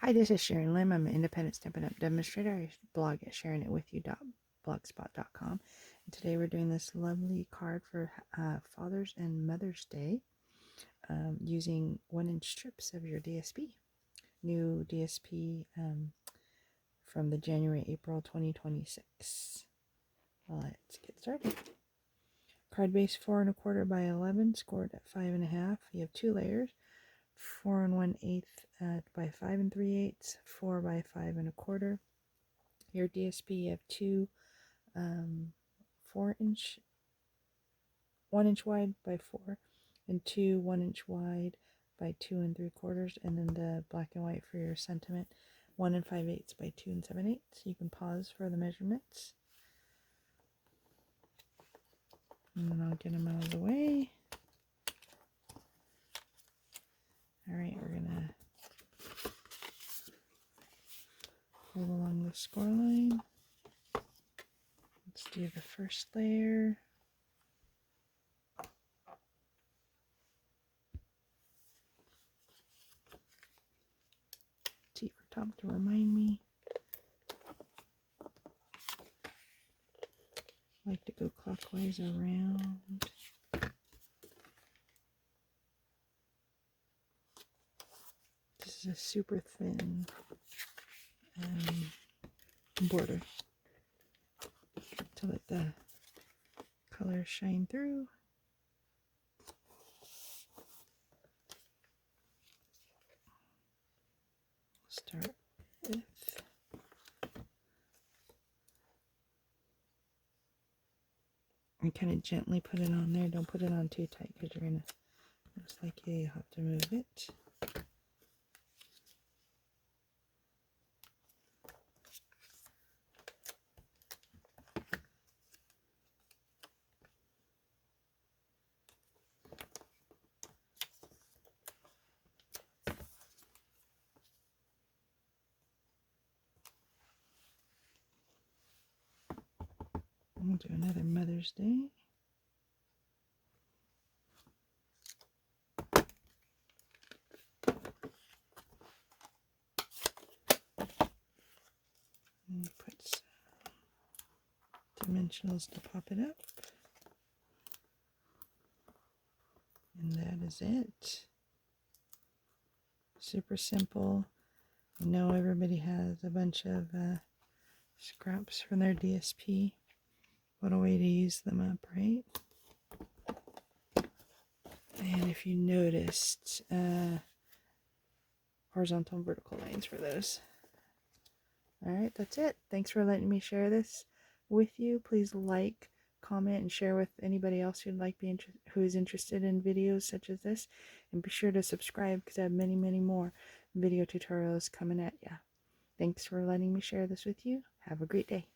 Hi, this is Sharon Lim. I'm an independent Stampin' Up! Demonstrator. I blog at sharonitwithyou.blogspot.com. And today we're doing this lovely card for Father's and Mother's Day using 1-inch strips of your DSP. New DSP from the January-April 2026. Let's get started. Card base 4 1/4 by 11, scored at 5 1/2. You have 2 layers. 4 1/8 by 5 3/8, 4 by 5 1/4. Your DSP, you have 2 4-inch, 1-inch wide by 4, and 2 1-inch wide by 2 3/4, and then the black and white for your sentiment, 1 5/8 by 2 7/8. You can pause for the measurements, and then I'll get them out of the way. Alright, we're gonna move along the score line. Let's do the first layer. T for top to remind me. I like to go clockwise around. This is a super thin border to let the color shine through. Start with and kind of gently put it on there. Don't put it on too tight because you're gonna most likely have to move it. We'll do another Mother's Day. And put some dimensionals to pop it up. And that is it. Super simple. I know everybody has a bunch of scraps from their DSP. What a way to use them up, right? And if you noticed, horizontal and vertical lines for those. Alright, that's it. Thanks for letting me share this with you. Please like, comment, and share with anybody else who is interested in videos such as this. And be sure to subscribe because I have many, many more video tutorials coming at ya. Thanks for letting me share this with you. Have a great day.